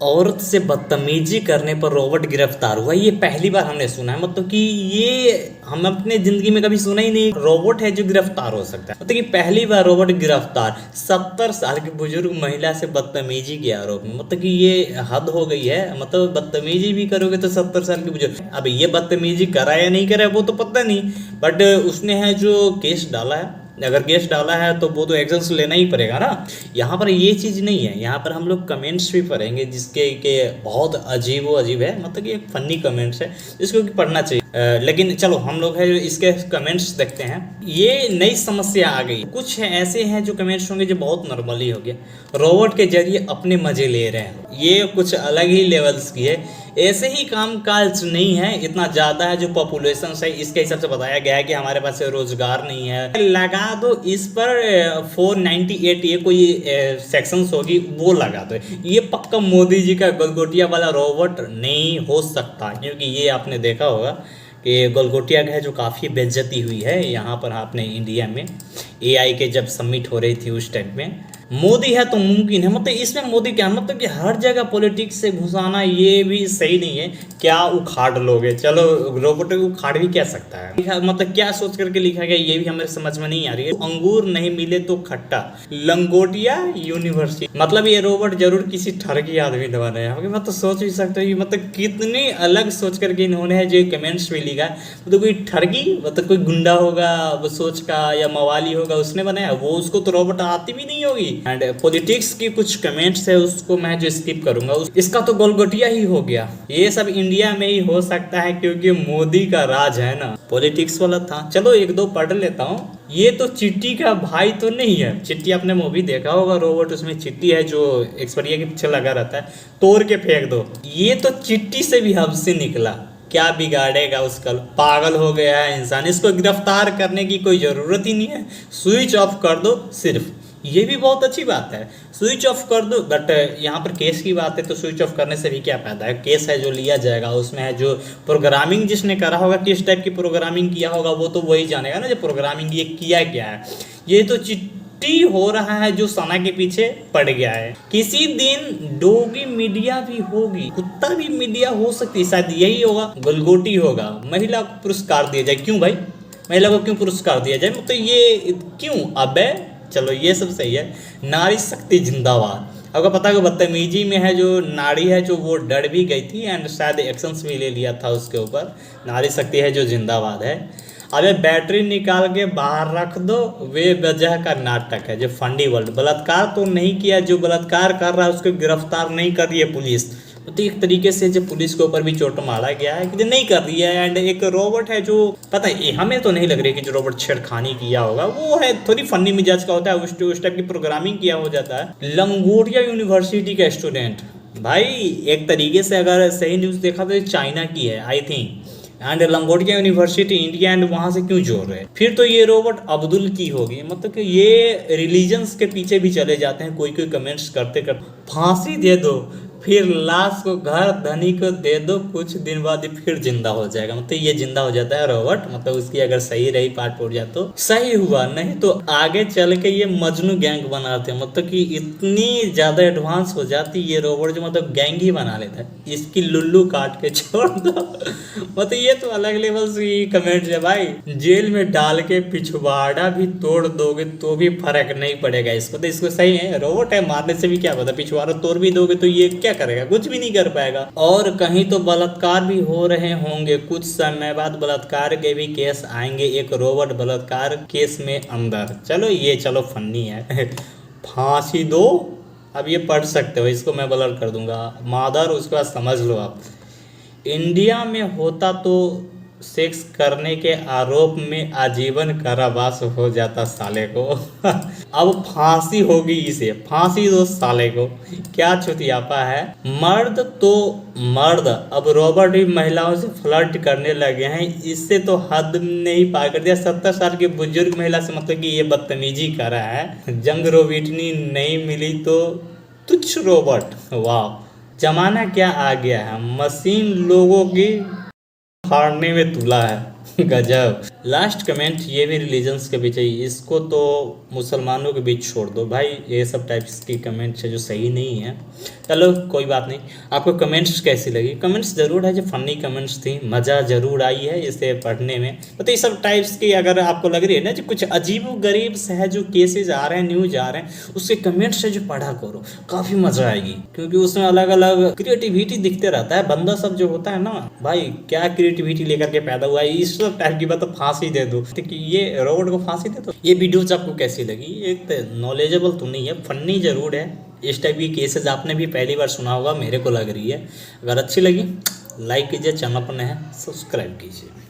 औरत से बदतमीजी करने पर रोबोट गिरफ्तार हुआ। ये पहली बार हमने सुना है, मतलब कि ये हम अपने जिंदगी में कभी सुना ही नहीं रोबोट है जो गिरफ्तार हो सकता है। मतलब कि पहली बार रोबोट गिरफ्तार 70 साल की बुजुर्ग महिला से बदतमीजी के आरोप में। मतलब कि ये हद हो गई है। मतलब बदतमीजी भी करोगे तो 70 साल की बुजुर्ग, अब ये बदतमीजी करा या नहीं करा वो तो पता नहीं, बट उसने है जो केस डाला है, अगर केस डाला है तो वो तो एक्शंस लेना ही पड़ेगा ना। यहाँ पर ये चीज़ नहीं है, यहाँ पर हम लोग कमेंट्स भी पढ़ेंगे जिसके के बहुत अजीब व अजीब है। मतलब कि एक फनी कमेंट्स है जिसको कि पढ़ना चाहिए। लेकिन चलो हम लोग है इसके कमेंट्स देखते हैं। ये नई समस्या आ गई, कुछ ऐसे हैं जो कमेंट्स होंगे जो बहुत नॉर्मली हो गया। रोबोट के जरिए अपने मजे ले रहे हैं, ये कुछ अलग ही लेवल्स की है। ऐसे ही काम काज नहीं है, इतना ज़्यादा है जो पॉपुलेशन है इसके हिसाब से बताया गया है कि हमारे पास रोजगार नहीं है। लगा दो इस पर 498 ये कोई सेक्शंस होगी वो लगा दो। ये पक्का मोदी जी का गलगोटिया वाला रोबोट नहीं हो सकता, क्योंकि ये आपने देखा होगा कि गलगोटिया का है जो काफ़ी बेइज्जती हुई है यहाँ पर आपने इंडिया में एआई के जब सबमिट हो रही थी उस टाइम में। मोदी है तो मुमकिन है, मतलब इसमें मोदी क्या, मतलब कि हर जगह पॉलिटिक्स से घुसाना ये भी सही नहीं है। क्या उखाड़ लोगे, चलो रोबोट को उखाड़ भी क्या सकता है, मतलब क्या सोच करके लिखा गया ये भी हमें समझ में नहीं आ रही है। अंगूर नहीं मिले तो खट्टा, लंगोटिया यूनिवर्सिटी, मतलब ये रोबोट जरूर किसी ठरकी आदमी ने बनाया होगा। मतलब सोच भी सकते हो मतलब कितनी अलग सोच करके इन्होंने जो कमेंट्स में लिखा है। मतलब कोई ठरकी, मतलब कोई गुंडा होगा वो सोच का या मवाली होगा उसने बनाया, वो उसको तो रोबोट आती भी नहीं होगी। एंड पॉलिटिक्स की कुछ कमेंट्स है उसको मैं जो स्किप करूंगा, इसका तो गोलगोटिया ही हो गया। ये सब इंडिया में ही हो सकता है क्योंकि मोदी का राज है ना, पॉलिटिक्स वाला था। चलो एक दो पढ़ लेता हूँ। ये तो चिट्टी का भाई तो नहीं है। चिट्टी आपने मूवी देखा होगा रोबोट, उसमें चिट्टी है जो एक्सपरिया के पीछे लगा रहता है, तोड़ के फेंक दो। ये तो चिट्टी से भी हमसे निकला, क्या बिगाड़ेगा उसका, पागल हो गया है इंसान। इसको गिरफ्तार करने की कोई ज़रूरत ही नहीं है, स्विच ऑफ कर दो सिर्फ। ये भी बहुत अच्छी बात है, स्विच ऑफ कर दो। बट यहाँ पर केस की बात है तो स्विच ऑफ करने से भी क्या फायदा है। केस है जो लिया जाएगा, उसमें है जो प्रोग्रामिंग जिसने करा होगा, किस टाइप की प्रोग्रामिंग किया होगा वो तो वही जानेगा ना, जो प्रोग्रामिंग ये किया क्या है। ये तो चिट्टी हो रहा है जो सना के पीछे पड़ गया है। किसी दिन डोगी मीडिया भी होगी, कुत्ता भी मीडिया हो सकती है, शायद यही होगा, गलगोटी होगा। महिला को पुरस्कार दिया जाए, क्यों भाई महिला को क्यों पुरस्कार दिया जाए, मतलब ये क्यों। अबे चलो ये सब सही है। नारी शक्ति जिंदाबाद। आपको पता है कि बदतमीजी में है जो नारी है जो वो डर भी गई थी एंड शायद एक्शंस भी ले लिया था उसके ऊपर। नारी शक्ति है जो जिंदाबाद है। अबे बैटरी निकाल के बाहर रख दो, वे वजह का नाटक है जो फंडी वर्ल्ड। बलात्कार तो नहीं किया, जो बलात्कार कर रहा है उसको गिरफ्तार नहीं कर रही है पुलिस। तो एक तरीके से जो पुलिस के ऊपर भी चोट मारा गया है कि नहीं कर रही है। एंड एक रोबोट है जो पता है, हमें तो नहीं लग रही कि जो रोबोट छेड़खानी किया होगा, वो है थोड़ी फनी मिजाज का होता है, उस टाइप की प्रोग्रामिंग किया हो जाता है। लंगोटिया यूनिवर्सिटी का स्टूडेंट भाई, एक तरीके से अगर सही न्यूज़ देखा तो चाइना की है आई थिंक। एंड लंगोटिया यूनिवर्सिटी इंडिया, एंड वहां से क्यों जोड़ रहे हैं। फिर तो ये रोबोट अब्दुल की होगी, मतलब कि ये रिलीजन्स के पीछे भी चले जाते हैं। कोई कोई कमेंट्स करते करते फांसी दे दो, फिर लाश को घर धनी को दे दो, कुछ दिन बाद ही फिर जिंदा हो जाएगा। मतलब ये जिंदा हो जाता है रोबोट, मतलब उसकी अगर सही रही पार्ट टूट जाए तो सही हुआ, नहीं तो आगे चल के ये मजनू गैंग बनाते हैं। मतलब कि इतनी ज्यादा एडवांस हो जाती ये रोबोट जो मतलब गैंग ही बना लेता है। इसकी लुल्लू काट के छोड़ दो मतलब ये तो अलग लेवल की कमेंट है भाई। जेल में डाल के पिछवाड़ा भी तोड़ दोगे तो भी फर्क नहीं पड़ेगा इसको। तो इसको सही है, रोबोट है, मारने से भी क्या पता, पिछवाड़ा तोड़ भी दोगे तो ये क्या करेगा, कुछ भी नहीं कर पाएगा। और कहीं तो बलात्कार भी हो रहे होंगे, कुछ समय बाद बलात्कार के भी केस आएंगे, एक रोबोट बलात्कार केस में अंदर। चलो ये चलो फन्नी है फांसी दो। अब ये पढ़ सकते हो, इसको मैं ब्लर कर दूंगा मादर, उसके बाद समझ लो आप। इंडिया में होता तो सेक्स करने के आरोप में आजीवन कारावास हो जाता साले को अब फांसी होगी इसे, फांसी दो साले को। क्या छुतियापा है। मर्द तो मर्द अब रोबोट भी महिलाओं से फ्लर्ट करने लगे हैं, इससे तो हद नहीं पार कर दिया। 70 साल की बुजुर्ग महिला से मतलब कि ये बदतमीजी कर रहा है। जंग रोबिटनी नहीं मिली तो तुच्छ रोबोट। वाह, जमाना क्या आ गया है, मशीन लोगों की फाड़ने में तुला है गजब। लास्ट कमेंट ये भी रिलीजन्स के पीछे ही, इसको तो मुसलमानों के बीच छोड़ दो भाई, ये सब टाइप्स की कमेंट्स है जो सही नहीं है। चलो कोई बात नहीं। आपको कमेंट्स कैसी लगी? कमेंट्स जरूर है जो फनी कमेंट्स थी, मज़ा जरूर आई है इसे पढ़ने में। तो ये सब टाइप्स की अगर आपको लग रही है ना जो कुछ अजीब गरीब से है जो केसेज आ रहे हैं, न्यूज आ रहे हैं, उसके कमेंट्स है जो पढ़ा करो, काफ़ी मज़ा आएगी। क्योंकि उसमें अलग अलग क्रिएटिविटी दिखते रहता है। बंदा सब जो होता है ना भाई, क्या क्रिएटिविटी लेकर के पैदा हुआ है, इस सब टाइप की बात तो फांसी दे दो कि ये रोबोट को फांसी दे दो। ये वीडियोज आपको कैसी लगी? एक नॉलेजेबल तो नहीं है, फनी जरूर है। इस टाइप की केसेस आपने भी पहली बार सुना होगा, मेरे को लग रही है। अगर अच्छी लगी लाइक कीजिए, चैनल पर नए हैं सब्सक्राइब कीजिए।